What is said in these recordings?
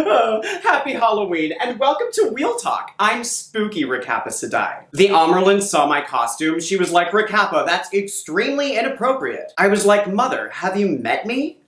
Happy Halloween, and welcome to Wheel Talk. I'm spooky Recappa Sedai. The Amerlin saw my costume. She was like, Recappa, that's extremely inappropriate. I was like, Mother, have you met me?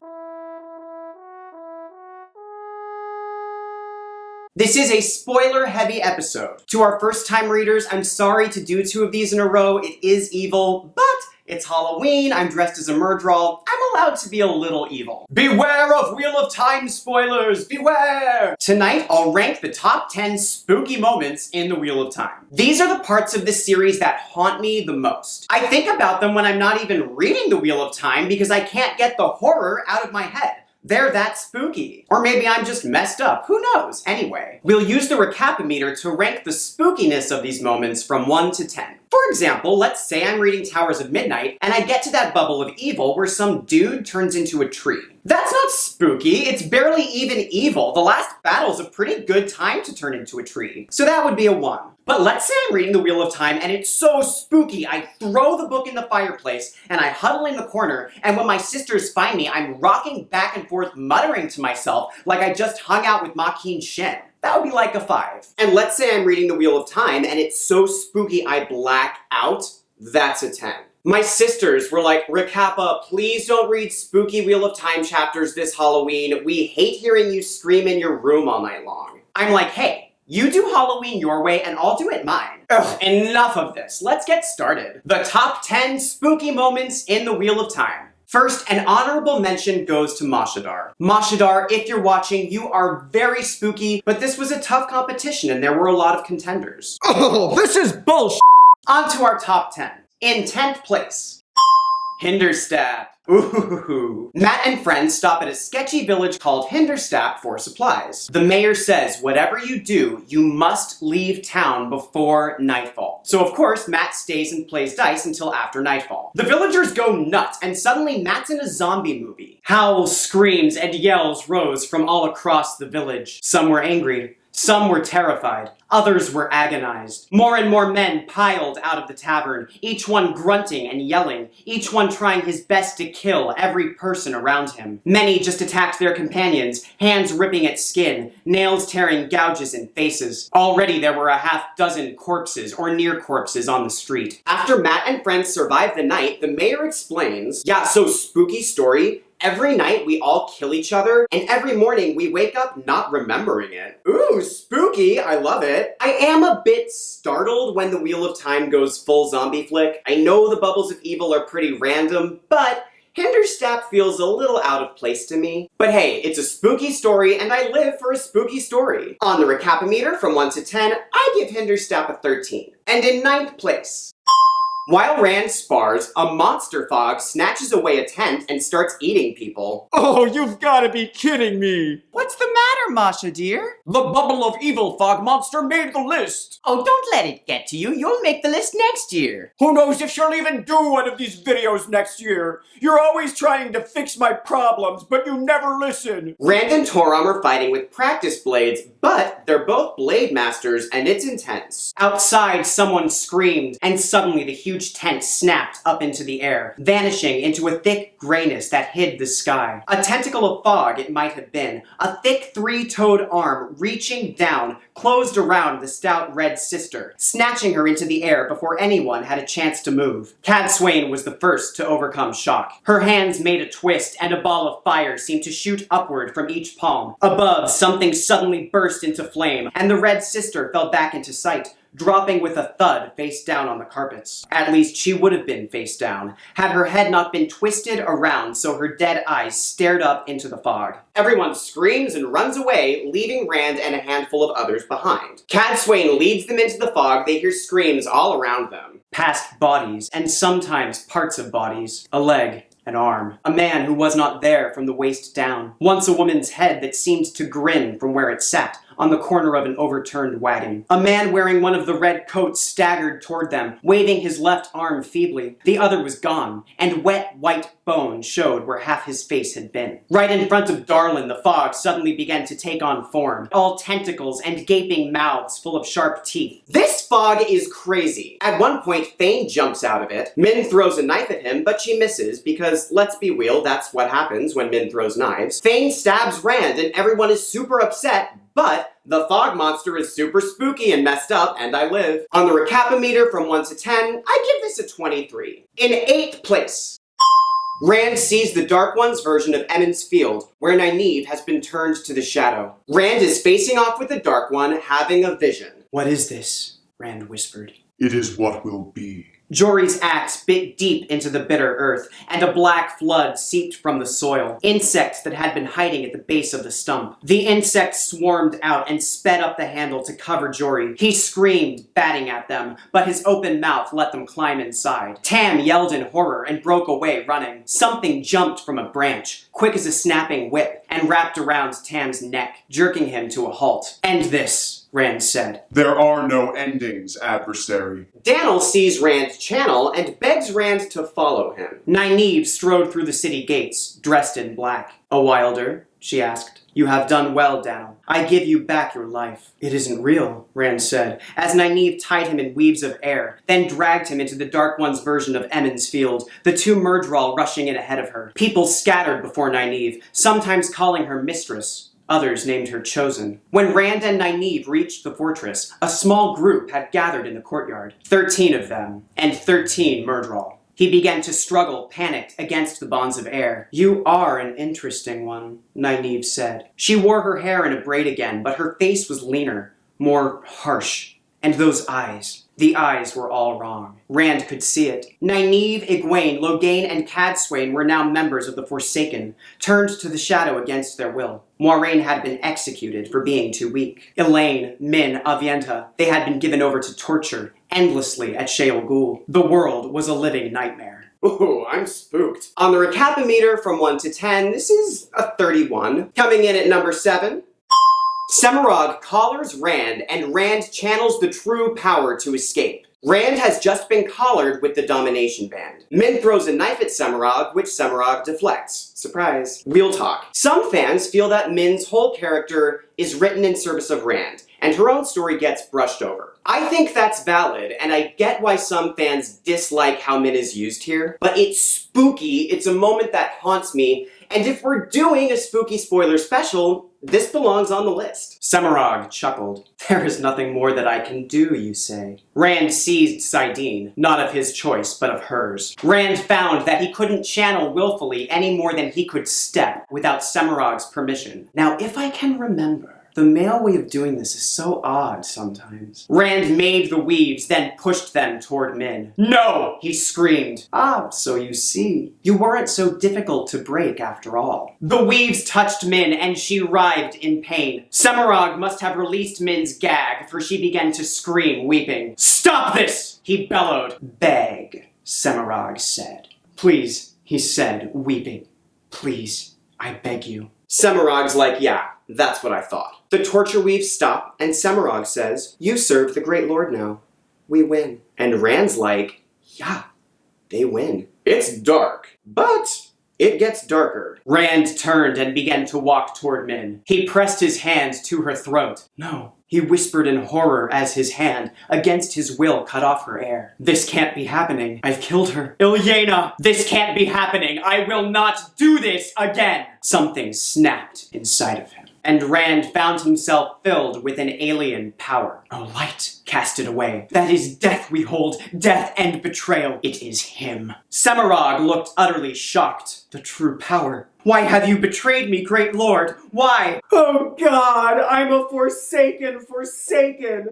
This is a spoiler-heavy episode. To our first-time readers, I'm sorry to do 2 of these in a row. It is evil, but it's Halloween, I'm dressed as a Murdral. I'm allowed to be a little evil. Beware of Wheel of Time spoilers, beware! Tonight, I'll rank the top 10 spooky moments in the Wheel of Time. These are the parts of this series that haunt me the most. I think about them when I'm not even reading the Wheel of Time because I can't get the horror out of my head. They're that spooky. Or maybe I'm just messed up, who knows? Anyway, we'll use the Recappa meter to rank the spookiness of these moments from 1 to 10. For example, let's say I'm reading Towers of Midnight, and I get to that bubble of evil where some dude turns into a tree. That's not spooky, it's barely even evil. The last battle's a pretty good time to turn into a tree. So that would be a 1. But let's say I'm reading the Wheel of Time and it's so spooky, I throw the book in the fireplace and I huddle in the corner, and when my sisters find me, I'm rocking back and forth muttering to myself like I just hung out with Makin Shin. That would be like a 5. And let's say I'm reading the Wheel of Time and it's so spooky I black out. That's a 10. My sisters were like, Recappa, please don't read spooky Wheel of Time chapters this Halloween. We hate hearing you scream in your room all night long. I'm like, hey, you do Halloween your way and I'll do it mine. Ugh, enough of this. Let's get started. The top 10 spooky moments in the Wheel of Time. First, an honorable mention goes to Mashadar. Mashadar, if you're watching, you are very spooky, but this was a tough competition and there were a lot of contenders. Oh, this is bullshit! On to our top 10. In 10th place, Henderstep. Ooh. Matt and friends stop at a sketchy village called Henderstep for supplies. The mayor says, whatever you do, you must leave town before nightfall. So of course, Matt stays and plays dice until after nightfall. The villagers go nuts, and suddenly Matt's in a zombie movie. Howls, screams, and yells rose from all across the village. Some were angry. Some were terrified, others were agonized. More and more men piled out of the tavern, each one grunting and yelling, each one trying his best to kill every person around him. Many just attacked their companions, hands ripping at skin, nails tearing gouges in faces. Already there were a half-dozen corpses or near corpses on the street. After Matt and friends survive the night, the mayor explains, yeah, so spooky story. Every night we all kill each other, and every morning we wake up not remembering it. Ooh, spooky, I love it. I am a bit startled when the Wheel of Time goes full zombie flick. I know the bubbles of evil are pretty random, but Henderstep feels a little out of place to me. But hey, it's a spooky story, and I live for a spooky story. On the Recappa meter from 1 to 10, I give Henderstep a 13. And in 9th place, while Rands spars, a monster fog snatches away a tent and starts eating people. Oh, you've gotta be kidding me! What's the matter, Masha dear? The bubble of evil fog monster made the list! Oh, don't let it get to you. You'll make the list next year. Who knows if she'll even do one of these videos next year? You're always trying to fix my problems, but you never listen! Rand and Toram are fighting with practice blades, but they're both blade masters and it's intense. Outside, someone screamed, and suddenly the huge tent snapped up into the air, vanishing into a thick grayness that hid the sky. A tentacle of fog it might have been, a thick 3-toed arm reaching down, closed around the stout red sister, snatching her into the air before anyone had a chance to move. Cadsuane was the first to overcome shock. Her hands made a twist, and a ball of fire seemed to shoot upward from each palm. Above, something suddenly burst into flame, and the red sister fell back into sight, dropping with a thud face down on the carpets. At least she would have been face down, had her head not been twisted around so her dead eyes stared up into the fog. Everyone screams and runs away, leaving Rand and a handful of others behind. Cadsuane leads them into the fog. They hear screams all around them. Past bodies, and sometimes parts of bodies. A leg. An arm. A man who was not there from the waist down. Once a woman's head that seemed to grin from where it sat, on the corner of an overturned wagon. A man wearing one of the red coats staggered toward them, waving his left arm feebly. The other was gone, and wet white bone showed where half his face had been. Right in front of Darlin, the fog suddenly began to take on form, all tentacles and gaping mouths full of sharp teeth. This fog is crazy. At one point, Thane jumps out of it. Min throws a knife at him, but she misses because, let's be real, that's what happens when Min throws knives. Thane stabs Rand and everyone is super upset, but the fog monster is super spooky and messed up, and I live. On the Recappa meter from 1 to 10, I give this a 23. In 8th place, Rand sees the Dark One's version of Emond's Field, where Nynaeve has been turned to the Shadow. Rand is facing off with the Dark One, having a vision. "What is this?" Rand whispered. It is what will be. Jory's axe bit deep into the bitter earth, and a black flood seeped from the soil. Insects that had been hiding at the base of the stump. The insects swarmed out and sped up the handle to cover Jory. He screamed, batting at them, but his open mouth let them climb inside. Tam yelled in horror and broke away, running. Something jumped from a branch, quick as a snapping whip, and wrapped around Tam's neck, jerking him to a halt. "End this," Rand said. There are no endings, adversary. Daniel sees Rand's channel and begs Rand to follow him. Nynaeve strode through the city gates, dressed in black. "A wilder?" she asked. "You have done well, Daniel. I give you back your life." "It isn't real," Rand said, as Nynaeve tied him in weaves of air, then dragged him into the Dark One's version of Emond's Field, the two Myrddraal rushing in ahead of her. People scattered before Nynaeve, sometimes calling her mistress. Others named her Chosen. When Rand and Nynaeve reached the fortress, a small group had gathered in the courtyard. 13 of them, and 13 Myrddraal. He began to struggle, panicked, against the bonds of air. "You are an interesting one," Nynaeve said. She wore her hair in a braid again, but her face was leaner, more harsh. And those eyes. The eyes were all wrong. Rand could see it. Nynaeve, Egwene, Loghain, and Cadsuane were now members of the Forsaken, turned to the Shadow against their will. Moiraine had been executed for being too weak. Elaine, Min, Avienta, they had been given over to torture, endlessly at Sheol Ghul. The world was a living nightmare. Ooh, I'm spooked. On the Recappa meter from 1 to 10, this is a 31. Coming in at number 7, Somarog collars Rand, and Rand channels the true power to escape. Rand has just been collared with the Domination Band. Min throws a knife at Somarog, which Somarog deflects. Surprise. Real talk. Some fans feel that Min's whole character is written in service of Rand, and her own story gets brushed over. I think that's valid, and I get why some fans dislike how Min is used here, but it's spooky, it's a moment that haunts me, and if we're doing a spooky spoiler special, this belongs on the list. Somarog chuckled. "There is nothing more that I can do, you say?" Rand seized saidin, not of his choice, but of hers. Rand found that he couldn't channel willfully any more than he could step without Somarog's permission. Now, if I can remember, the male way of doing this is so odd sometimes. Rand made the weaves, then pushed them toward Min. "No!" he screamed. "Ah, so you see. You weren't so difficult to break after all." The weaves touched Min, and she writhed in pain. Somarog must have released Min's gag, for she began to scream, weeping. "Stop this!" he bellowed. "Beg," Somarog said. "Please," he said, weeping. "Please, I beg you." Somarog's like, "Yeah, that's what I thought." The torture weaves stop, and Somarog says, "You serve the Great Lord now. We win." And Rand's like, "Yeah, they win." It's dark, but it gets darker. Rand turned and began to walk toward Min. He pressed his hand to her throat. "No," he whispered in horror as his hand, against his will, cut off her air. "This can't be happening. I've killed her. Ilyena! This can't be happening. I will not do this again." Something snapped inside of him, and Rand found himself filled with an alien power. A light casted away. "That is death we hold, death and betrayal. It is him." Somarog looked utterly shocked. "The true power. Why have you betrayed me, great lord? Why?" Oh God, I'm a forsaken.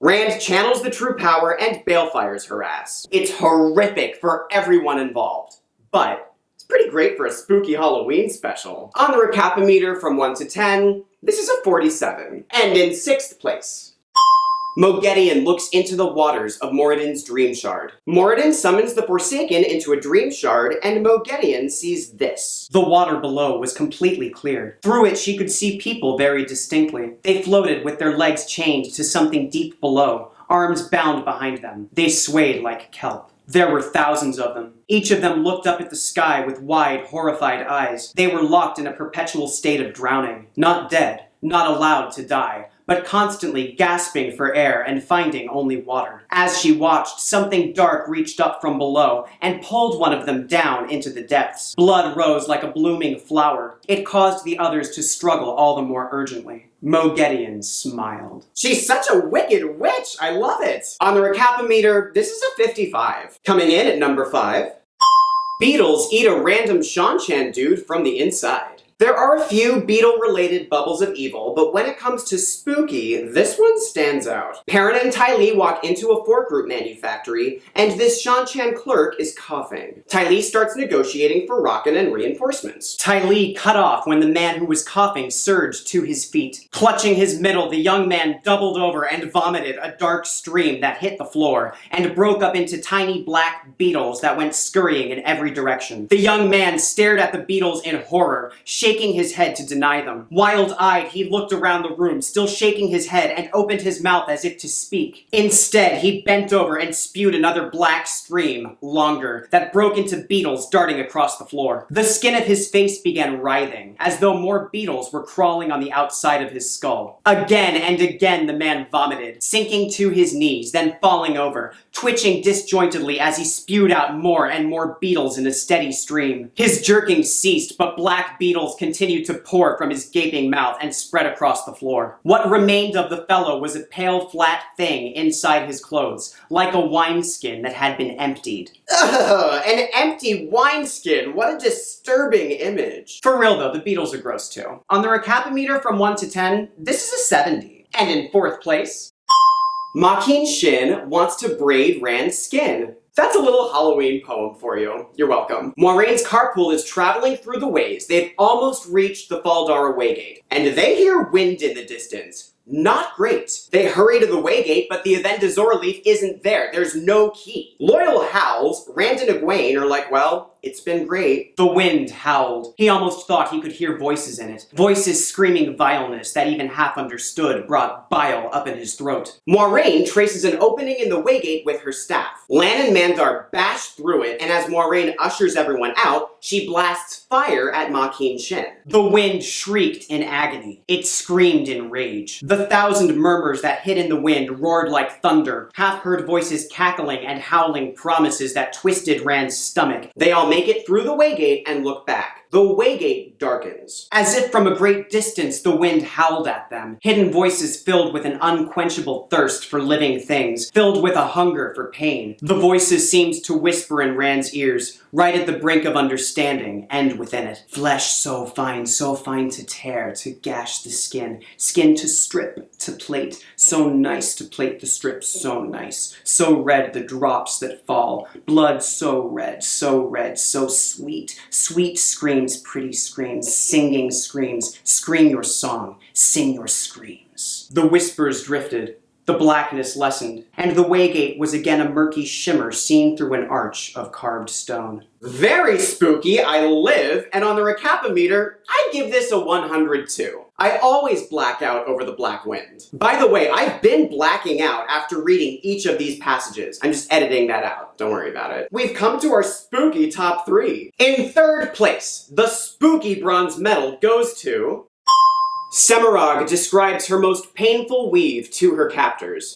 Rand channels the true power and balefires her ass. It's horrific for everyone involved, but it's pretty great for a spooky Halloween special. On the Recappa meter from 1 to 10, this is a 47. And in 6th place, Moghedien looks into the waters of Moradin's dream shard. Moradin summons the Forsaken into a dream shard, and Moghedien sees this. The water below was completely clear. Through it, she could see people very distinctly. They floated with their legs chained to something deep below, arms bound behind them. They swayed like kelp. There were thousands of them. Each of them looked up at the sky with wide, horrified eyes. They were locked in a perpetual state of drowning. Not dead, not allowed to die, but constantly gasping for air and finding only water. As she watched, something dark reached up from below and pulled one of them down into the depths. Blood rose like a blooming flower. It caused the others to struggle all the more urgently. Mogedion smiled. She's such a wicked witch! I love it! On the Recappa meter, this is a 55. Coming in at number 5. Beetles eat a random Shanchan dude from the inside. There are a few beetle-related bubbles of evil, but when it comes to spooky, this one stands out. Perrin and Ty Lee walk into a fork root manufactory, and this Shanchan clerk is coughing. Ty Lee starts negotiating for Rockin' and reinforcements. Ty Lee cut off when the man who was coughing surged to his feet. Clutching his middle, the young man doubled over and vomited a dark stream that hit the floor, and broke up into tiny black beetles that went scurrying in every direction. The young man stared at the beetles in horror, shaking his head to deny them. Wild-eyed, he looked around the room, still shaking his head, and opened his mouth as if to speak. Instead, he bent over and spewed another black stream, longer, that broke into beetles darting across the floor. The skin of his face began writhing, as though more beetles were crawling on the outside of his skull. Again and again the man vomited, sinking to his knees, then falling over, twitching disjointedly as he spewed out more and more beetles in a steady stream. His jerking ceased, but black beetles continued to pour from his gaping mouth and spread across the floor. What remained of the fellow was a pale, flat thing inside his clothes, like a wineskin that had been emptied. Ugh, an empty wineskin! What a disturbing image. For real though, the beetles are gross too. On the Recappa meter from 1 to 10, this is a 70. And in 4th place, Mocking Shin wants to braid Rand's skin. That's a little Halloween poem for you. You're welcome. Moiraine's carpool is traveling through the ways. They've almost reached the Faldara Waygate, and they hear wind in the distance. Not great. They hurry to the Waygate, but the Avendazor leaf isn't there. There's no key. Loyal howls. Rand and Egwene are like, well, it's been great. The wind howled. He almost thought he could hear voices in it. Voices screaming vileness that even half understood brought bile up in his throat. Moiraine traces an opening in the Waygate with her staff. Lan and Mandar bash through it, and as Moiraine ushers everyone out, she blasts fire at Mocking Shin. The wind shrieked in agony. It screamed in rage. The 1,000 murmurs that hid in the wind roared like thunder, half-heard voices cackling and howling promises that twisted Rand's stomach. They all make it through the Waygate and look back. The Waygate darkens. As if from a great distance, the wind howled at them. Hidden voices filled with an unquenchable thirst for living things, filled with a hunger for pain. The voices seemed to whisper in Rand's ears, right at the brink of understanding, and within it. Flesh so fine to tear, to gash the skin, skin to strip, to plate, so nice to plate the strips, so nice, so red the drops that fall, blood so red, so sweet, sweet screams, pretty screams, singing screams, scream your song, sing your screams. The whispers drifted. The blackness lessened, and the Waygate was again a murky shimmer seen through an arch of carved stone. Very spooky, I live, and on the Recappa meter, I give this a 102. I always black out over the black wind. By the way, I've been blacking out after reading each of these passages. I'm just editing that out. Don't worry about it. We've come to our spooky top 3. In 3rd place, the spooky bronze medal goes to Somarog describes her most painful weave to her captors.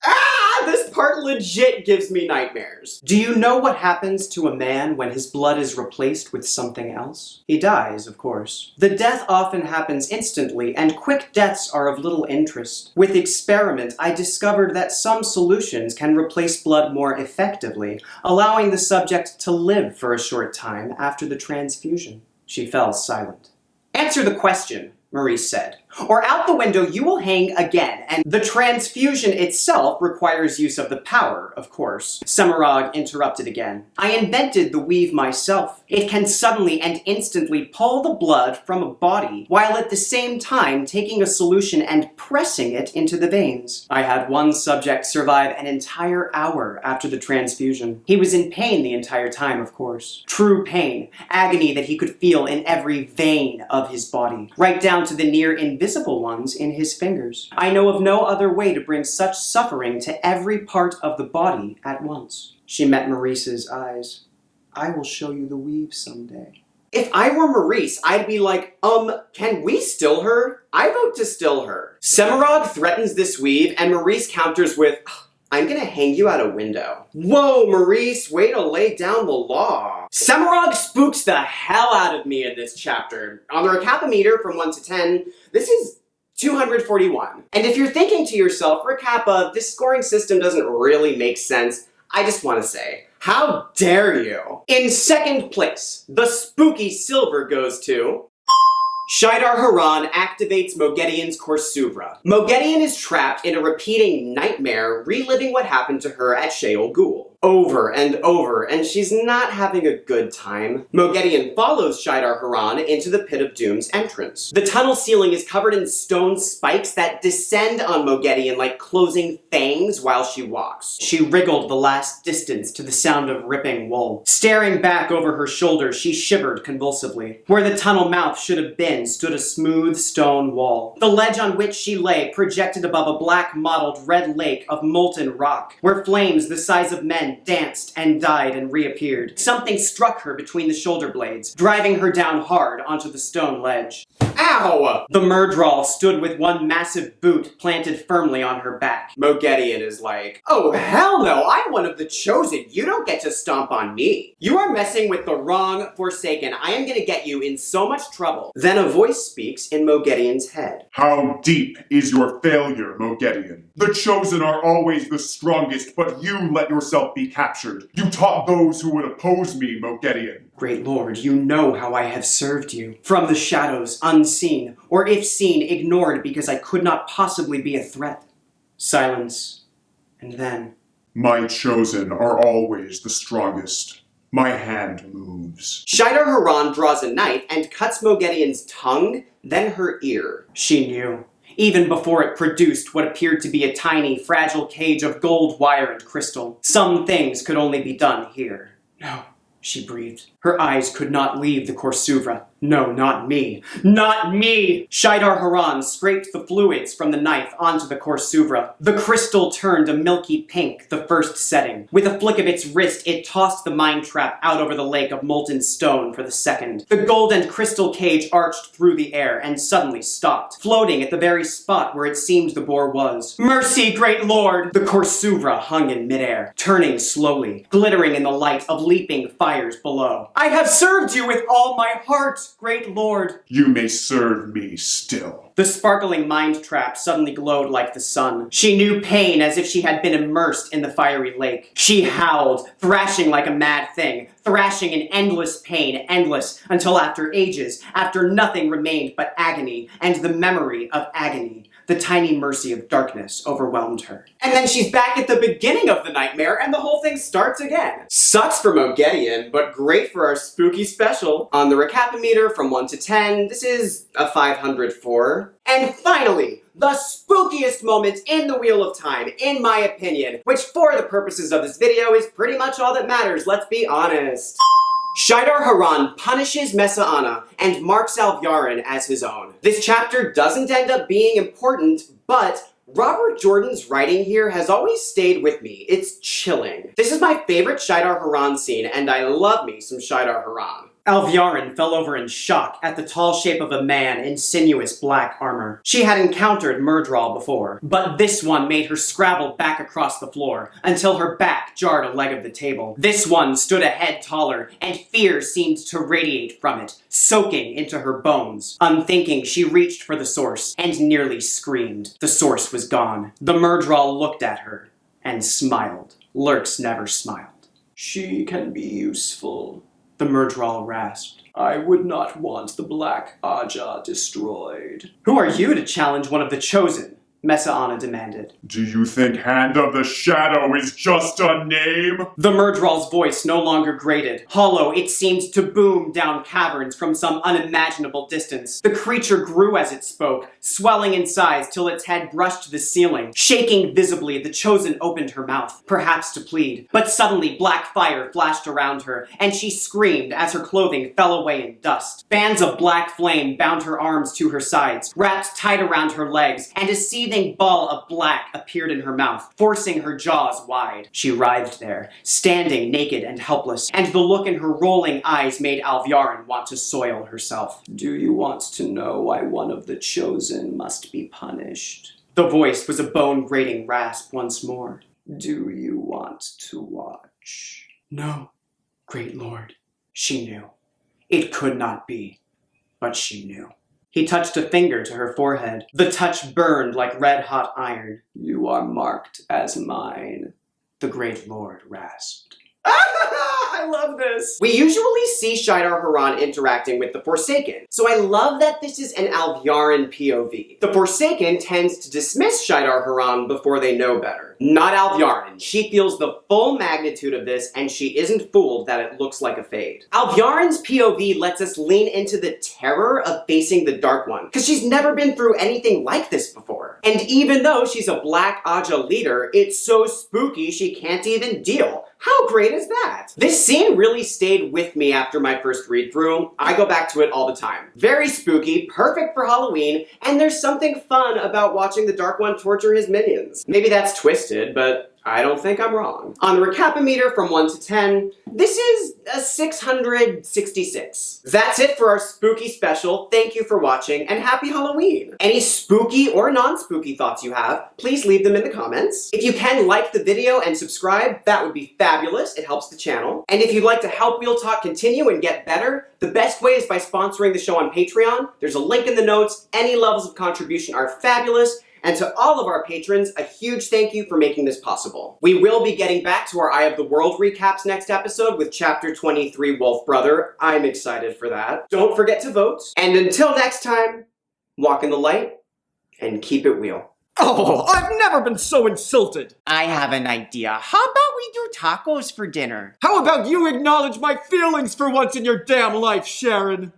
This part legit gives me nightmares. Do you know what happens to a man when his blood is replaced with something else? He dies, of course. The death often happens instantly, and quick deaths are of little interest. With experiment, I discovered that some solutions can replace blood more effectively, allowing the subject to live for a short time after the transfusion. She fell silent. Answer the question, Maurice said, or out the window you will hang again, and the transfusion itself requires use of the power, of course. Somarog interrupted again. I invented the weave myself. It can suddenly and instantly pull the blood from a body, while at the same time taking a solution and pressing it into the veins. I had one subject survive an entire hour after the transfusion. He was in pain the entire time, of course. True pain, agony that he could feel in every vein of his body, right down to the near invisible visible ones in his fingers. I know of no other way to bring such suffering to every part of the body at once. She met Maurice's eyes. I will show you the weave someday. If I were Maurice, I'd be like, can we still her? I vote to still her. Somarog threatens this weave, and Maurice counters with, I'm gonna hang you out a window. Whoa, Maurice, way to lay down the law. Somarog spooks the hell out of me in this chapter. On the Recappa meter from 1 to 10, this is 241. And if you're thinking to yourself, Recappa, this scoring system doesn't really make sense, I just want to say, how dare you? In second place, the spooky silver goes to... Shaidar Haran activates Mogedian's Korsuvra. Mogedian is trapped in a repeating nightmare, reliving what happened to her at Sheol Ghul. Over and over, and she's not having a good time. Mogedian follows Shaidar Haran into the Pit of Doom's entrance. The tunnel ceiling is covered in stone spikes that descend on Mogedian like closing fangs while she walks. She wriggled the last distance to the sound of ripping wool. Staring back over her shoulder, she shivered convulsively. Where the tunnel mouth should have been stood a smooth stone wall. The ledge on which she lay projected above a black mottled red lake of molten rock, where flames the size of men danced and died and reappeared. Something struck her between the shoulder blades, driving her down hard onto the stone ledge. Ow! The Murdral stood with one massive boot planted firmly on her back. Mogedian is like, oh hell no, I'm one of the chosen, you don't get to stomp on me. You are messing with the wrong Forsaken, I am gonna get you in so much trouble. Then a voice speaks in Mogedian's head. How deep is your failure, Mogedian? The chosen are always the strongest, but you let yourself be captured. You taught those who would oppose me, Mogedian. Great Lord, you know how I have served you. From the shadows, unseen, or if seen, ignored because I could not possibly be a threat. Silence. And then... My chosen are always the strongest. My hand moves. Shaidar Haran draws a knife and cuts Mogedian's tongue, then her ear. She knew. Even before it produced what appeared to be a tiny, fragile cage of gold wire and crystal. Some things could only be done here. No. She breathed. Her eyes could not leave the Korsuvra. No, not me. Not me! Shaidar Haran scraped the fluids from the knife onto the Korsuvra. The crystal turned a milky pink the first setting. With a flick of its wrist, it tossed the mine trap out over the lake of molten stone for the second. The gold and crystal cage arched through the air and suddenly stopped, floating at the very spot where it seemed the boar was. Mercy, great lord! The Korsuvra hung in midair, turning slowly, glittering in the light of leaping fires below. I have served you with all my heart, great lord! You may serve me still. The sparkling mind trap suddenly glowed like the sun. She knew pain as if she had been immersed in the fiery lake. She howled, thrashing like a mad thing, thrashing in endless pain, endless, until after ages, after nothing remained but agony, and the memory of agony. The tiny mercy of darkness overwhelmed her. And then she's back at the beginning of the nightmare, and the whole thing starts again. Sucks for Mogedian, but great for our spooky special. On the Recappa meter from 1 to 10, this is a 504. And finally, the spookiest moment in the Wheel of Time, in my opinion, which for the purposes of this video is pretty much all that matters, let's be honest. Shaidar Haran punishes Messa'ana and marks Alviarin as his own. This chapter doesn't end up being important, but Robert Jordan's writing here has always stayed with me. It's chilling. This is my favorite Shaidar Haran scene, and I love me some Shaidar Haran. Alviarin fell over in shock at the tall shape of a man in sinuous black armor. She had encountered Murdral before, but this one made her scrabble back across the floor until her back jarred a leg of the table. This one stood a head taller, and fear seemed to radiate from it, soaking into her bones. Unthinking, she reached for the source and nearly screamed. The source was gone. The Murdral looked at her and smiled. Lurks never smiled. She can be useful. The Murdral rasped. I would not want the Black Aja destroyed. Who are you to challenge one of the chosen? Mesa Anna demanded. Do you think Hand of the Shadow is just a name? The Murdrol's voice no longer grated. Hollow, it seemed to boom down caverns from some unimaginable distance. The creature grew as it spoke, swelling in size till its head brushed the ceiling. Shaking visibly, the Chosen opened her mouth, perhaps to plead. But suddenly black fire flashed around her, and she screamed as her clothing fell away in dust. Bands of black flame bound her arms to her sides, wrapped tight around her legs, and a seething ball of black appeared in her mouth, forcing her jaws wide. She writhed there, standing naked and helpless, and the look in her rolling eyes made Alviarin want to soil herself. Do you want to know why one of the Chosen must be punished? The voice was a bone-grating rasp once more. Do you want to watch? No, great lord. She knew. It could not be, but she knew. He touched a finger to her forehead. The touch burned like red-hot iron. You are marked as mine, the great lord rasped. I love this! We usually see Shaidar Haran interacting with the Forsaken, so I love that this is an Alviarin POV. The Forsaken tends to dismiss Shaidar Haran before they know better. Not Alviarin. She feels the full magnitude of this, and she isn't fooled that it looks like a fade. Alviarin's POV lets us lean into the terror of facing the Dark One, because she's never been through anything like this before. And even though she's a Black Aja leader, it's so spooky she can't even deal. How great is that? This scene really stayed with me after my first read-through. I go back to it all the time. Very spooky, perfect for Halloween, and there's something fun about watching the Dark One torture his minions. Maybe that's twisted, but I don't think I'm wrong. On the Recappa meter from 1 to 10, this is a 666. That's it for our spooky special. Thank you for watching, and happy Halloween! Any spooky or non-spooky thoughts you have, please leave them in the comments. If you can like the video and subscribe, that would be fabulous. It helps the channel. And if you'd like to help Wheel Talk continue and get better, the best way is by sponsoring the show on Patreon. There's a link in the notes. Any levels of contribution are fabulous. And to all of our patrons, a huge thank you for making this possible. We will be getting back to our Eye of the World recaps next episode with Chapter 23, Wolf Brother. I'm excited for that. Don't forget to vote. And until next time, walk in the light and keep it wheel. Oh, I've never been so insulted. I have an idea. How about we do tacos for dinner? How about you acknowledge my feelings for once in your damn life, Sharon?